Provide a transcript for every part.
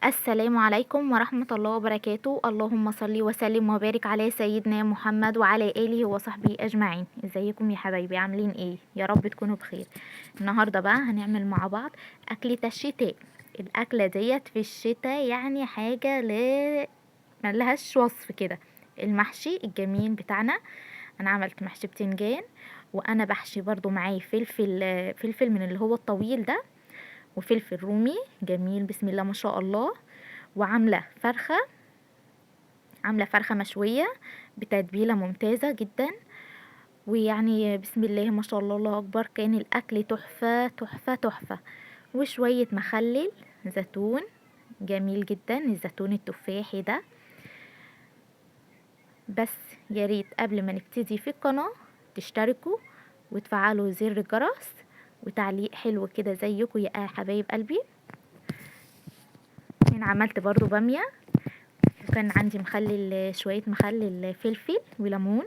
السلام عليكم ورحمة الله وبركاته. اللهم صل وسلم وبارك على سيدنا محمد وعلى آله وصحبه أجمعين. ازيكم يا حبايبي، عاملين ايه؟ يا رب تكونوا بخير. النهاردة بقى هنعمل مع بعض أكلة الشتاء. الأكلة ديت في الشتاء يعني حاجة ملهاش وصف كده. المحشي الجميل بتاعنا. أنا عملت محشي بتنجان، وأنا بحشي برضو معاه فلفل من اللي هو الطويل ده، وفلفل رومي جميل بسم الله ما شاء الله. وعامله فرخه عامله فرخه مشويه بتتبيله ممتازه جدا. ويعني بسم الله ما شاء الله الله اكبر، كان الاكل تحفه تحفه تحفه. وشويه مخلل زيتون جميل جدا، الزيتون التفاحي ده. بس يا ريت قبل ما نبتدي في القناه تشتركوا وتفعلوا زر الجرس وتعليق حلو كده زيكم يا حبايب قلبي. هنا عملت برضو باميه، وكان عندي شوية مخلل فلفل وليمون.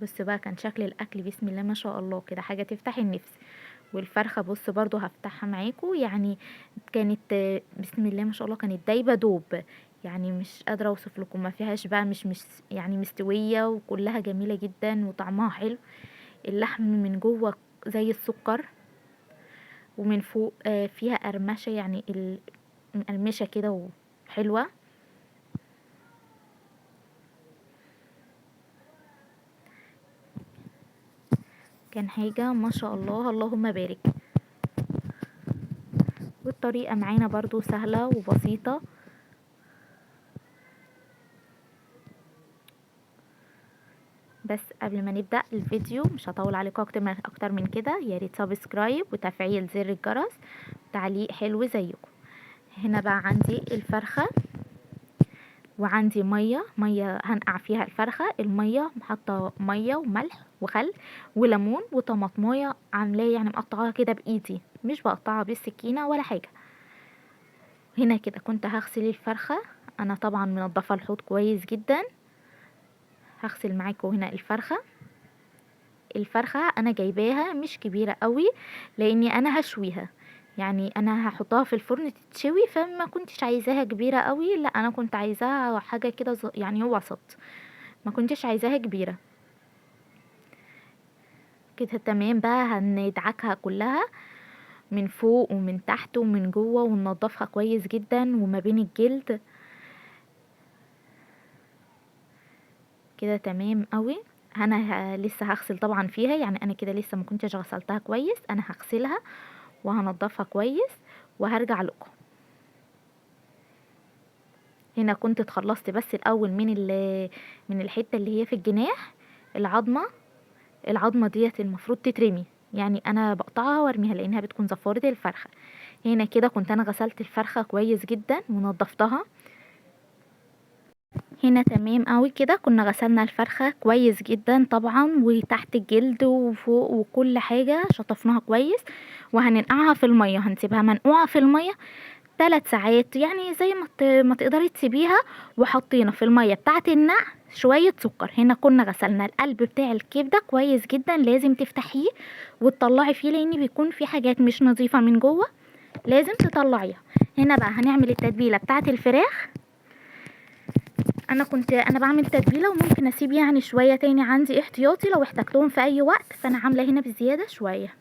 بص بقى كان شكل الاكل بسم الله ما شاء الله كده حاجة تفتح النفس. والفرخة بص برضو هفتحها معاكم، يعني كانت بسم الله ما شاء الله كانت دايبة دوب. يعني مش قادرة اوصف لكم، ما فيهاش بقى مش يعني مستوية، وكلها جميلة جدا وطعمها حلو. اللحم من جوه زي السكر، ومن فوق فيها قرمشة، يعني مقرمشة كده وحلوة. كان حاجة ما شاء الله اللهم بارك. والطريقة معانا برضو سهلة وبسيطة. بس قبل ما نبدأ الفيديو مش هطول عليكم اكتر من كده، يا ريت سبسكرايب وتفعيل زر الجرس وتعليق حلو زيكم. هنا بقى عندي الفرخة، وعندي مية هنقع فيها الفرخة. المية حاطة مية وملح وخل وليمون وطماطمايه، عاملاه يعني مقطعاها كده بايدي، مش بقطعها بالسكينة ولا حاجة. هنا كده كنت هغسل الفرخة. انا طبعا منضفة الحوض كويس جدا. هغسل معاكم هنا الفرخة انا جايباها مش كبيرة قوي، لاني انا هشويها. يعني انا هحطها في الفرن تتشوي، فما كنتش عايزاها كبيرة قوي، لا انا كنت عايزاها حاجة كده يعني هو وسط، ما كنتش عايزاها كبيرة كده. تمام بقى هندعكها كلها من فوق ومن تحت ومن جوه، وننضفها كويس جدا وما بين الجلد كده. تمام قوي. انا لسه هغسل طبعا فيها، يعني انا كده لسه ما كنتش غسلتها كويس. انا هغسلها وهنضفها كويس وهرجع لكم. هنا كنت اتخلصت بس الاول من الحته اللي هي في الجناح، العظمه ديت المفروض تترمي، يعني انا بقطعها وارميها لانها بتكون زفاره الفرخه. هنا كده كنت انا غسلت الفرخه كويس جدا ونضفتها. هنا تمام قوي كده كنا غسلنا الفرخة كويس جدا طبعا، وتحت الجلد وفوق وكل حاجة شطفناها كويس. وهننقعها في المية، هنسيبها منقوعة في المية 3 ساعات، يعني زي ما تقدري تسيبيها. وحطينا في المية بتاعة النقع شوية سكر. هنا كنا غسلنا القلب بتاع الكبدة كويس جدا، لازم تفتحيه وتطلعي فيه لان بيكون في حاجات مش نظيفة من جوه، لازم تطلعيها. هنا بقى هنعمل التتبيلة بتاعة الفراخ. انا بعمل تتبيله، وممكن اسيب يعني شويه تاني عندي احتياطي لو احتاجتهم في اي وقت، فانا عامله هنا بزياده شويه.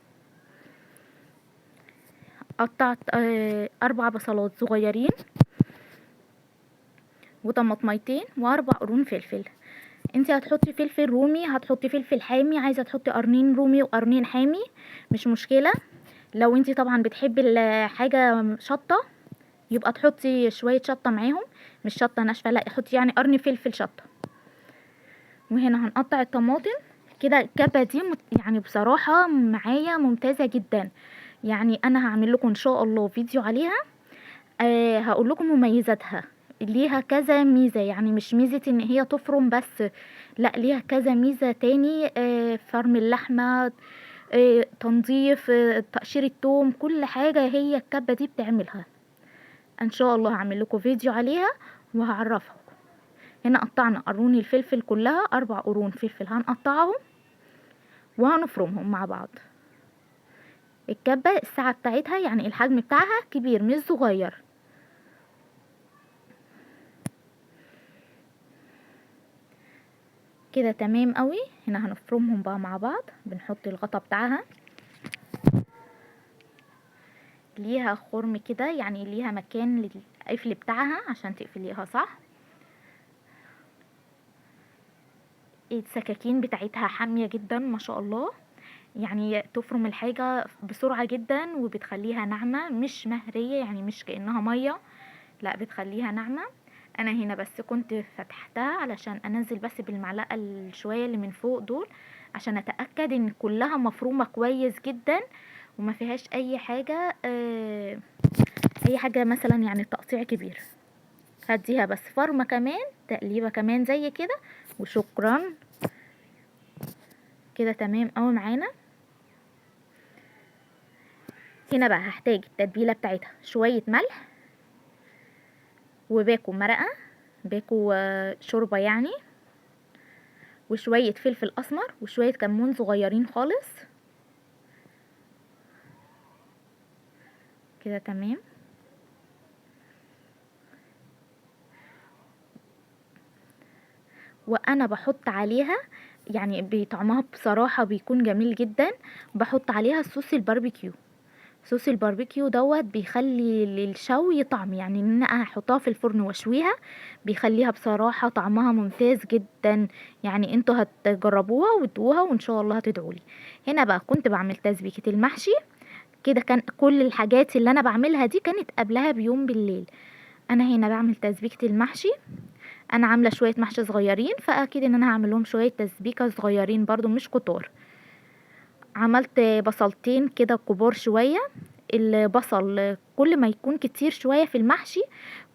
قطعت 4 بصلات صغيرين، وطماطميتين، و4 قرون فلفل. انتي هتحطي فلفل رومي، هتحطي فلفل حامي، عايزه تحطي قرنين رومي وقرنين حامي مش مشكله. لو انتي طبعا بتحبي الحاجه شطه، يبقى تحطي شويه شطه معاهم، مش شطه ناشفه، لا حطي يعني قرن فلفل شطه. وهنا هنقطع الطماطم كده. الكبه دي يعني بصراحه معايا ممتازه جدا، يعني انا هعمل لكم ان شاء الله فيديو عليها. هقول لكم مميزاتها. ليها كذا ميزه، يعني مش ميزه ان هي تفرم بس، لا ليها كذا ميزه تاني. فرم اللحمه، تنظيف، تقشير التوم، كل حاجه هي الكبه دي بتعملها. ان شاء الله هعمل لكم فيديو عليها وهعرفها. هنا قطعنا قرون الفلفل كلها، 4 قرون فلفل هنقطعهم وهنفرمهم مع بعض. الكبة الساعة بتاعتها يعني الحجم بتاعها كبير مش صغير. كده تمام قوي. هنا هنفرمهم بقى مع بعض. بنحط الغطا بتاعها، ليها خرم كده يعني ليها مكان للقفل بتاعها عشان تقفليها صح. السكاكين بتاعتها حامية جدا ما شاء الله، يعني تفرم الحاجة بسرعة جدا وبتخليها ناعمة مش مهرية، يعني مش كأنها مية، لا بتخليها ناعمة. انا هنا بس كنت فتحتها علشان انزل بس بالمعلقة الشوية اللي من فوق دول عشان اتأكد ان كلها مفرومة كويس جدا وما فيهاش اي حاجة اي حاجة مثلا يعني تقطيع كبير. هديها بس فرمة كمان، تقليبة كمان زي كده وشكرا. كده تمام قوي معانا. هنا بقى هحتاج التتبيلة بتاعتها شوية ملح وباكو مرقة، باكو شوربة يعني، وشوية فلفل اسمر وشوية كمون صغيرين خالص. كده تمام. وانا بحط عليها يعني بطعمها بصراحة بيكون جميل جدا، بحط عليها صوص الباربيكيو. صوص الباربيكيو دوت بيخلي للشوي طعم، يعني ان انا احطها في الفرن واشويها بيخليها بصراحة طعمها ممتاز جدا. يعني انتوا هتجربوها وتدوها وان شاء الله هتدعولي. هنا بقى كنت بعمل تسبيكة المحشي. كده كان كل الحاجات اللي انا بعملها دي كانت قبلها بيوم بالليل. انا هنا بعمل تسبيكة المحشي. انا عاملة شوية محشي صغيرين فاكيد ان انا هعمل لهم شوية تسبيكة صغيرين برضو مش كتار. عملت بصلتين كده كبار شوية. البصل كل ما يكون كتير شوية في المحشي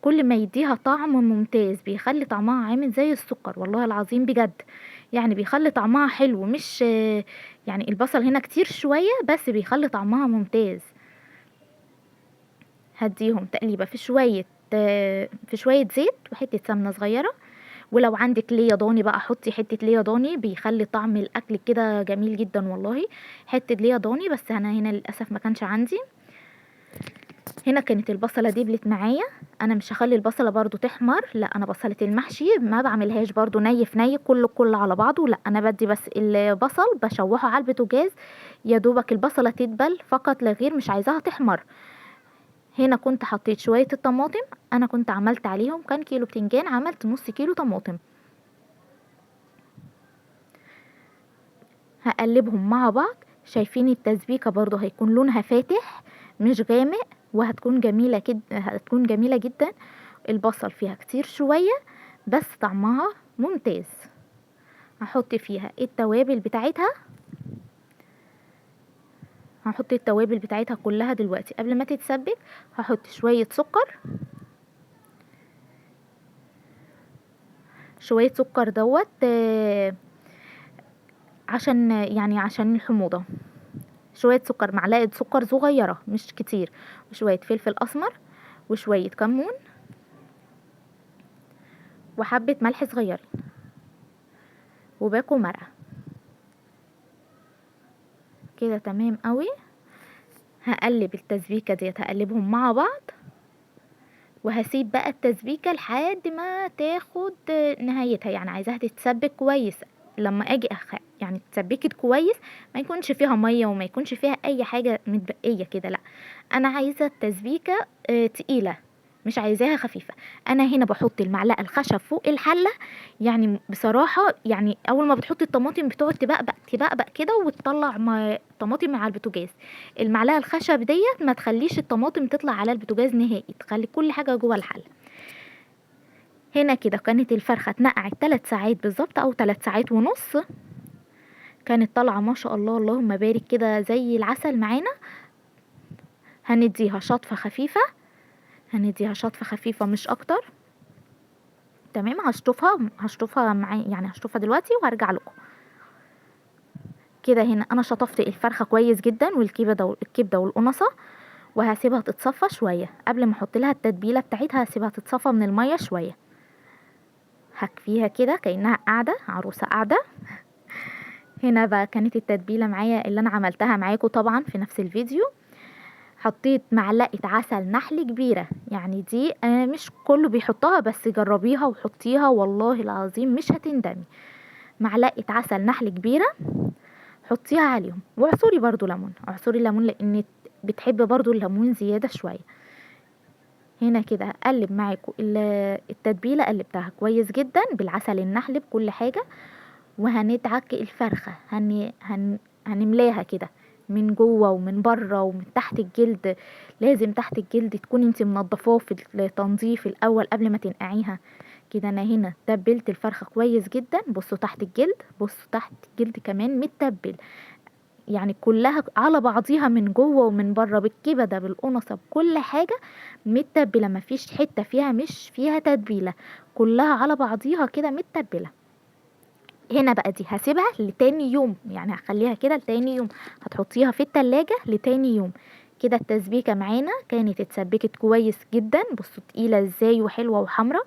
كل ما يديها طعم ممتاز، بيخلي طعمها عامل زي السكر والله العظيم بجد. يعني بيخلي طعمها حلو، مش يعني البصل هنا كتير شوية بس بيخلي طعمها ممتاز. هديهم تقليبة في شوية زيت وحتة سمنة صغيرة. ولو عندك ليا ضاني بقى حطي حتة ليا ضاني بيخلي طعم الاكل كده جميل جدا والله. حتة ليا ضاني بس انا هنا للاسف ما كانش عندي. هنا كانت البصلة دبلت معايا. انا مش هخلي البصلة برضو تحمر، لا انا بصلة المحشي ما بعملهاش برضو ني في ني كله على بعضه، لا انا بدي بس البصل بشوحه على البوتاجاز يا دوبك البصلة تدبل فقط لا غير، مش عايزاها تحمر. هنا كنت حطيت شوية الطماطم. انا كنت عملت عليهم كان كيلو بتنجان عملت نص كيلو طماطم. هقلبهم مع بعض. شايفين التسبيكة برضو هيكون لونها فاتح مش غامق وهتكون جميلة كده، هتكون جميلة جدا. البصل فيها كتير شوية بس طعمها ممتاز. هحط فيها التوابل بتاعتها. هحط التوابل بتاعتها كلها دلوقتي قبل ما تتسبك. هحط شوية سكر. شوية سكر دوت عشان يعني عشان الحموضة. شوية سكر، معلقة سكر صغيرة مش كتير، وشوية فلفل اسمر وشوية كمون وحبة ملح صغيرين وباكو مرقة. كده تمام قوي. هقلب التسبيكة ديت هقلبهم مع بعض وهسيب بقى التسبيكة لحد ما تاخد نهايتها، يعني عايزاها تتسبك كويس. لما اجي يعني تسبكت كويس ما يكونش فيها مية وما يكونش فيها اي حاجة متبقية كده، لا انا عايزة التسبيكة تقيلة مش عايزاها خفيفة. انا هنا بحط المعلقة الخشب فوق الحلة، يعني بصراحة يعني اول ما بتحطي الطماطم بتقعد تبقبق كده وتطلع طماطم على البوتاجاز. المعلقة الخشب ديت ما تخليش الطماطم تطلع على البوتاجاز نهائي، تخلي كل حاجة جوه الحلة. هنا كده كانت الفرخة اتنقعت 3 ساعات بالظبط او 3 ساعات ونص. كانت طالعة ما شاء الله اللهم بارك كده زي العسل معانا. هنديها شطفة خفيفة، هنديها شطفة خفيفة مش اكتر. تمام. هشطفها معايا يعني هشطفها دلوقتي وهرجع لكم. كده هنا انا شطفت الفرخة كويس جدا والكبدة والقنصة وهسيبها تتصفى شوية قبل ما احط لها التتبيلة بتاعتها. هسيبها تتصفى من المية شوية. هكفيها كده كأنها قاعدة عروسة قاعدة. هنا بقى كانت التتبيله معايا اللي انا عملتها معاكم طبعا في نفس الفيديو. حطيت معلقه عسل نحل كبيره، يعني دي مش كله بيحطها، بس جربيها وحطيها والله العظيم مش هتندمي. معلقه عسل نحل كبيره حطيها عليهم، واعصري برضو ليمون، اعصري ليمون لان بتحب برضو الليمون زياده شويه. هنا كده هقلب معاكم التتبيله، قلبتها كويس جدا بالعسل النحل بكل حاجه. وهندعك الفرخه، هنملاها كده من جوه ومن بره ومن تحت الجلد. لازم تحت الجلد تكون انت منضفاه في التنظيف الاول قبل ما تنقعيها. كده انا هنا تبلت الفرخه كويس جدا. بصوا تحت الجلد، بصوا تحت الجلد كمان متبل، يعني كلها على بعضيها من جوه ومن بره بالكبده بالقنصه بكل حاجه متبله، مفيش حته فيها مش فيها تتبيله، كلها على بعضيها كده متبله. هنا بقى دي هسيبها لتاني يوم، يعني هخليها كده لتاني يوم، هتحطيها في التلاجة لتاني يوم. كده التسبيكة معانا كانت اتسبكت كويس جدا. بصوا تقيلة ازاي وحلوة وحمرة،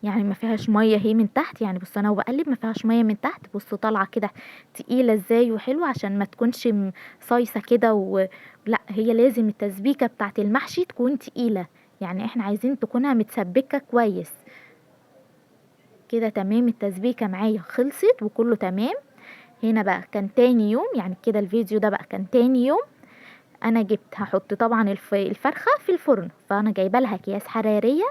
يعني ما فيهاش مية هي من تحت، يعني بصوا انا وبقلب ما فيهاش مية من تحت. بصوا طالعة كده تقيلة ازاي وحلوة، عشان ما تكونش صيصة كده لا هي لازم التسبيكة بتاعت المحشي تكون تقيلة، يعني احنا عايزين تكونها متسبكة كويس. كده تمام، التسبيكة معايا خلصت وكله تمام. هنا بقى كان تاني يوم، يعني كده الفيديو ده بقى كان تاني يوم. انا جبت هحط طبعا الفرخة في الفرن، فانا جايبه لها اكياس حرارية.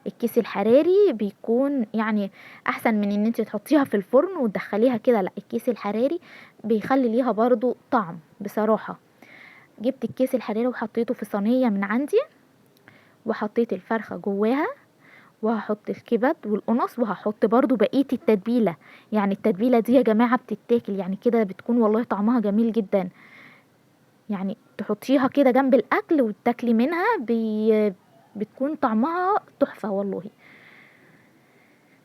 الكيس الحراري بيكون يعني احسن من ان انت تحطيها في الفرن وتدخليها كده، لا الكيس الحراري بيخلي ليها برضو طعم بصراحة. جبت الكيس الحراري وحطيته في صينية من عندي، وحطيت الفرخة جواها، وهحط الكبد والقنص، وهحط برضو بقية التتبيلة. يعني التتبيلة دي يا جماعة بتتاكل، يعني كده بتكون والله طعمها جميل جدا، يعني تحطيها كده جنب الاكل وتاكلي منها بتكون طعمها تحفة والله.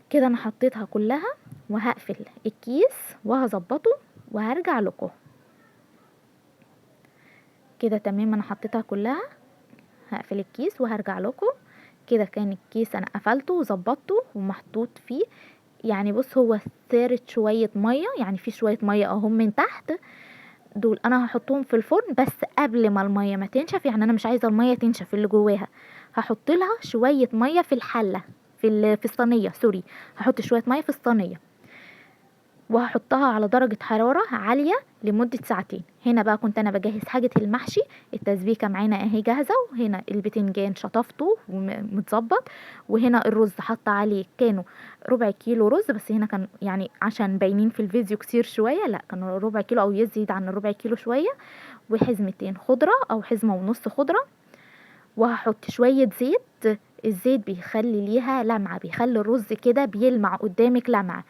كده انا حطيتها كلها، وهقفل الكيس وهظبطه وهرجع لكم. كده تمام انا حطيتها كلها، هقفل الكيس وهرجع لكم. كده كان الكيس انا قفلته وظبطته ومحطوط فيه، يعني بص هو ثارت شوية مية، يعني في شوية مية اهم من تحت، دول انا هحطهم في الفرن بس قبل ما المية ما تنشف، يعني انا مش عايزة المية تنشف اللي جواها. هحط لها شوية مية في الحلة، في الصينية سوري، هحط شوية مية في الصينية وهحطها على درجة حرارة عالية لمدة ساعتين. هنا بقى كنت انا بجهز حاجة المحشي، التسبيكة معانا اهي جاهزة، وهنا البتنجان شطفته ومتظبط، وهنا الرز حط عليه كانوا ربع كيلو رز، بس هنا كان يعني عشان باينين في الفيديو كتير شوية، لا كانوا ربع كيلو او يزيد عن الربع كيلو شوية، وحزمتين خضرة او حزمة ونص خضرة. وهحط شوية زيت، الزيت بيخلي ليها لمعة، بيخلي الرز كده بيلمع قدامك لمعة.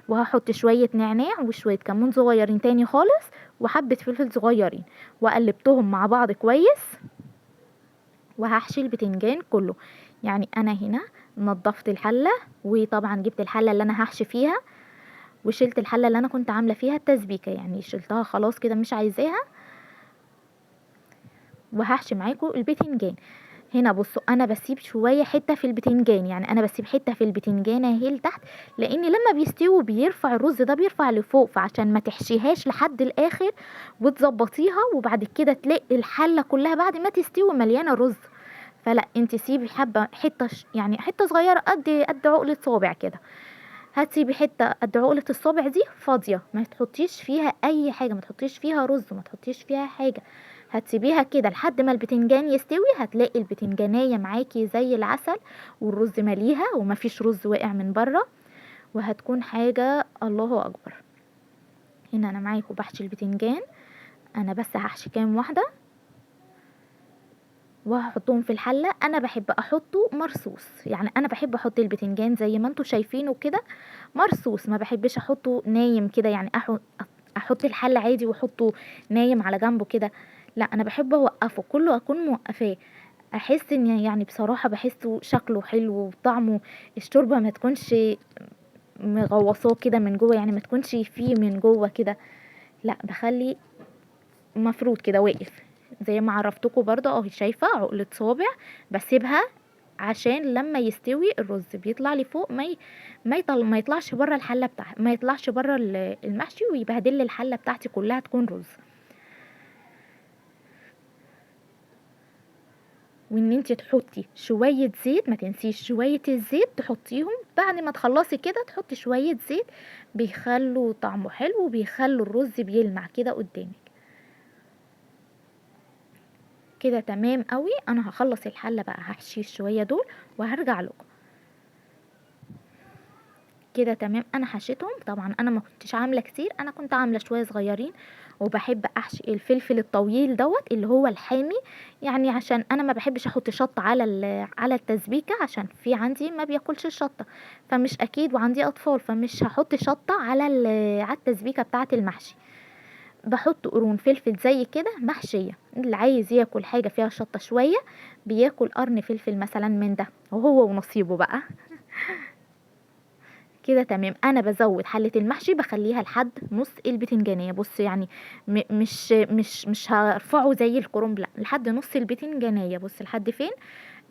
وهحط شوية نعناع وشوية كمون صغيرين تاني خالص، وحبة فلفل صغيرين، وقلبتهم مع بعض كويس. وهحشي البتنجان كله. يعني انا هنا نضفت الحلة، وطبعا جبت الحلة اللي انا هحشي فيها، وشلت الحلة اللي انا كنت عاملة فيها التسبيكة، يعني شلتها خلاص كده مش عايزاها. وهحشي معاكم البتنجان. هنا بصوا انا بسيب شويه حته في البتنجان، يعني انا بسيب حته في البتنجان اهي لتحت، لان لما بيستوي بيرفع الرز ده بيرفع لفوق، فعشان ما تحشيهاش لحد الاخر وتظبطيها وبعد كده تلاقي الحله كلها بعد ما تستوي مليانه رز. فلا انت سيبي حبه حته يعني حته صغيره قد عقله صابع كده، هتسيبي حته قد عقله الصابع دي فاضيه، ما تحطيش فيها اي حاجه، ما تحطيش فيها رز، ما تحطيش فيها حاجه. هتسيبيها كده لحد ما البتنجان يستوي، هتلاقي البتنجانيه معاكي زي العسل، والرز مليها ومفيش رز واقع من بره، وهتكون حاجه الله اكبر. هنا انا معاكم بحشي البتنجان، انا بس هحشي كام واحده وهحطهم في الحله. انا بحب احطه مرصوص، يعني انا بحب احط البتنجان زي ما انتوا شايفينه كده مرصوص، ما بحبش احطه نايم كده، يعني احط الحله عادي واحطه نايم على جنبه كده، لا انا بحب اوقفه كله، اكون موقفاه، احس ان يعني بصراحه بحسه شكله حلو وطعمه، الشوربه ما تكونش مغوصاه كده من جوه، يعني ما تكونش فيه من جوه كده، لا بخلي مفروض كده واقف زي ما عرفتكم برضه اهو، شايفه عقله صابع بسيبها عشان لما يستوي الرز بيطلع لي فوق ما يطلعش بره الحله بتاعتي، ما يطلعش بره المحشي ويبهدل لي الحله بتاعتي كلها تكون رز. وان انت تحطي شويه زيت، ما تنسيش شويه الزيت تحطيهم بعد ما تخلصي كده، تحطي شويه زيت بيخلوا طعمه حلو وبيخلوا الرز بيلمع كده قدامك. كده تمام قوي. انا هخلص الحله بقى، هحشي شويه دول وهرجع لكم. كده تمام، انا حشيتهم. طبعا انا ما كنتش عامله كتير، انا كنت عامله شويه صغيرين. وبحب احشي الفلفل الطويل دوت اللي هو الحامي، يعني عشان انا ما بحبش احط شطه على التسبيكه، عشان في عندي ما بياكلش الشطه، فمش اكيد، وعندي اطفال، فمش هحط شطه على التسبيكه بتاعه المحشي. بحط قرون فلفل زي كده محشيه. اللي عايز ياكل حاجه فيها شطه شويه بياكل قرن فلفل مثلا من ده، وهو ونصيبه بقى. كده تمام. انا بزود حله المحشي بخليها لحد نص البتنجانيه. بص يعني مش هرفعه زي الكرنب، لا، لحد نص البتنجانيه. بص لحد فين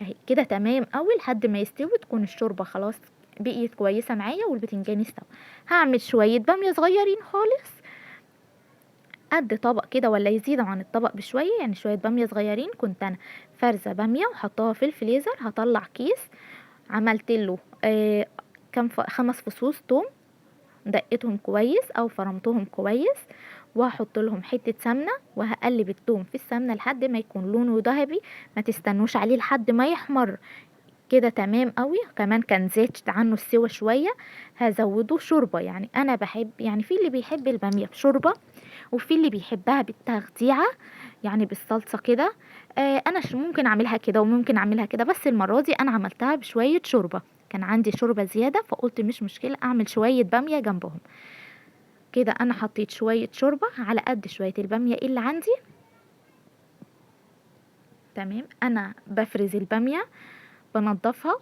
اهي. كده تمام قوي لحد ما يستوي، تكون الشوربه خلاص بقيت كويسه معايا والبتنجان استوى. هعمل شويه باميه صغيرين خالص، قد طبق كده ولا يزيدوا عن الطبق بشويه، يعني شويه باميه صغيرين. كنت انا فارزه باميه وحطاها في الفريزر. هطلع كيس عملت له كام 5 فصوص توم، دقتهم كويس او فرمتهم كويس، وهحط لهم حته سمنه وهقلب الثوم في السمنه لحد ما يكون لونه ذهبي. ما تستنوش عليه لحد ما يحمر. كده تمام قوي. كمان كان زيت عنه السوا شويه. هزوده شوربه، يعني انا بحب، يعني في اللي بيحب الباميه بشوربه وفي اللي بيحبها بالتغذيعه، يعني بالصلصه كده. انا ممكن اعملها كده وممكن اعملها كده، بس المره دي انا عملتها بشويه شوربه. كان عندي شوربه زياده فقلت مش مشكله اعمل شويه باميه جنبهم. كده انا حطيت شويه شوربه على قد شويه الباميه اللي عندي. تمام. انا بفرز الباميه، بنضفها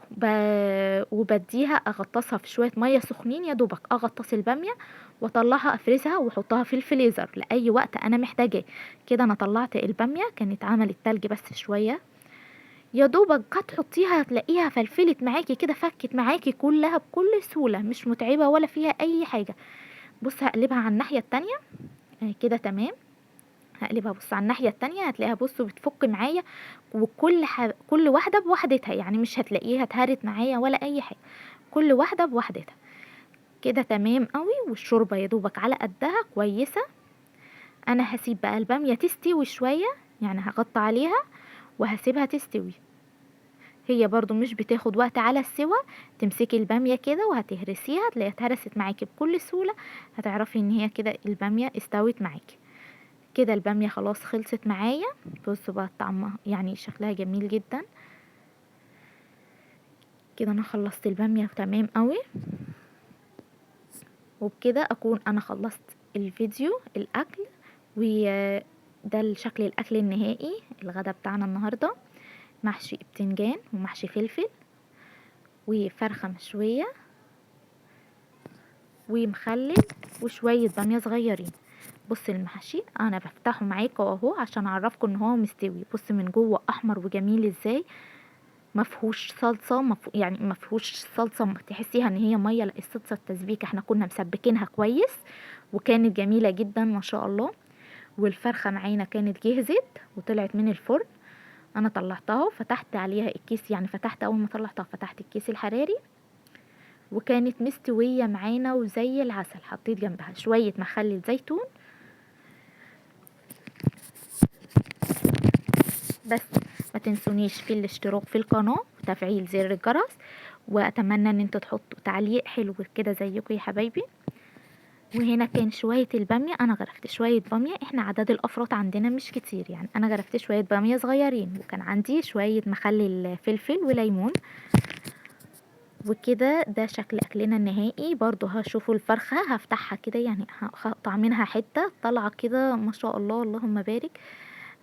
وبديها اغطسها في شويه ميه سخنين، يا دوبك اغطس الباميه واطلعها افرزها واحطها في الفريزر لاي وقت انا محتاجاه. كده انا طلعت الباميه، كانت عملت تلج بس شويه، يا دوبك هتحطيها هتلاقيها فلفلت معاكي كده، فكت معاكي كلها بكل سهوله، مش متعبه ولا فيها اي حاجه. بص هقلبها على الناحيه التانية. كده تمام. هقلبها بص على الناحيه التانية، هتلاقيها بص بتفك معايا، كل واحده بوحدتها، يعني مش هتلاقيها اتهرت معايا ولا اي حاجه، كل واحده بوحدتها. كده تمام قوي. والشوربه يا دوبك على قدها كويسه. انا هسيب بقى الباميه تستوي شويه، يعني هغطي عليها وهسيبها تستوي. هي برضو مش بتاخد وقت على السوا. تمسكي الباميه كده وهتهرسيها، تلاقيها اتهرست معاكي بكل سهوله. هتعرفي ان هي كده الباميه استوت معاكي. كده الباميه خلاص خلصت معايا. بصوا بقى طعمها، يعني شكلها جميل جدا. كده انا خلصت الباميه تمام قوي. وبكده اكون انا خلصت الفيديو الاكل. وده الشكل الاكل النهائي. الغدا بتاعنا النهارده محشي بتنجان ومحشي فلفل وفرخه مشويه ومخلل وشويه باميه صغيرين. بص المحشي انا بفتحه معاكم اهو عشان اعرفكم ان هو مستوي. بص من جوه احمر وجميل ازاي، مفهوش صلصه، يعني مفهوش صلصه تحسيها ان هي ميه، لا، الصلصه التسبيكه احنا كنا مسبكينها كويس وكانت جميله جدا ما شاء الله. والفرخه معانا كانت جهزت وطلعت من الفرن. انا طلعتها وفتحت عليها الكيس، يعني فتحت اول ما طلعتها فتحت الكيس الحراري وكانت مستويه معانا وزي العسل. حطيت جنبها شويه مخلل زيتون بس. ما تنسونيش في الاشتراك في القناة وتفعيل زر الجرس، واتمنى ان انتوا تحطوا تعليق حلو كده زيكم يا حبايبي. وهنا كان شوية البامية، انا غرفت شوية بامية، احنا عدد الافراد عندنا مش كتير، يعني انا غرفت شوية بامية صغيرين، وكان عندي شوية مخلل فلفل وليمون. وكده ده شكل اكلنا النهائي. برضو هشوفوا الفرخة هفتحها كده، يعني هقطع منها حتة طالعة كده ما شاء الله اللهم بارك.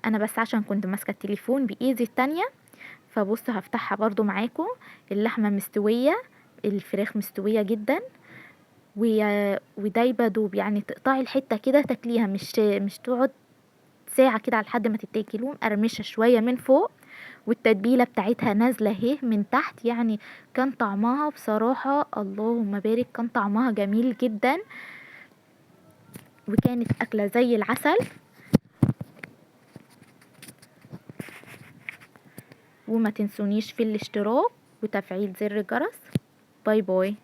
انا بس عشان كنت ماسكة التليفون بايدي التانية، فبص هفتحها برضو معاكم. اللحمة مستوية، الفراخ مستوية جدا ودايبة دوب، يعني تقطعي الحتة كده تاكليها، مش تقعد ساعة كده على لحد ما تتاكل. ومقرمشة شوية من فوق والتتبيله بتاعتها نازله اهي من تحت. يعني كان طعمها بصراحه اللهم بارك، كان طعمها جميل جدا، وكانت اكله زي العسل. وما تنسونيش في الاشتراك وتفعيل زر الجرس. باي باي.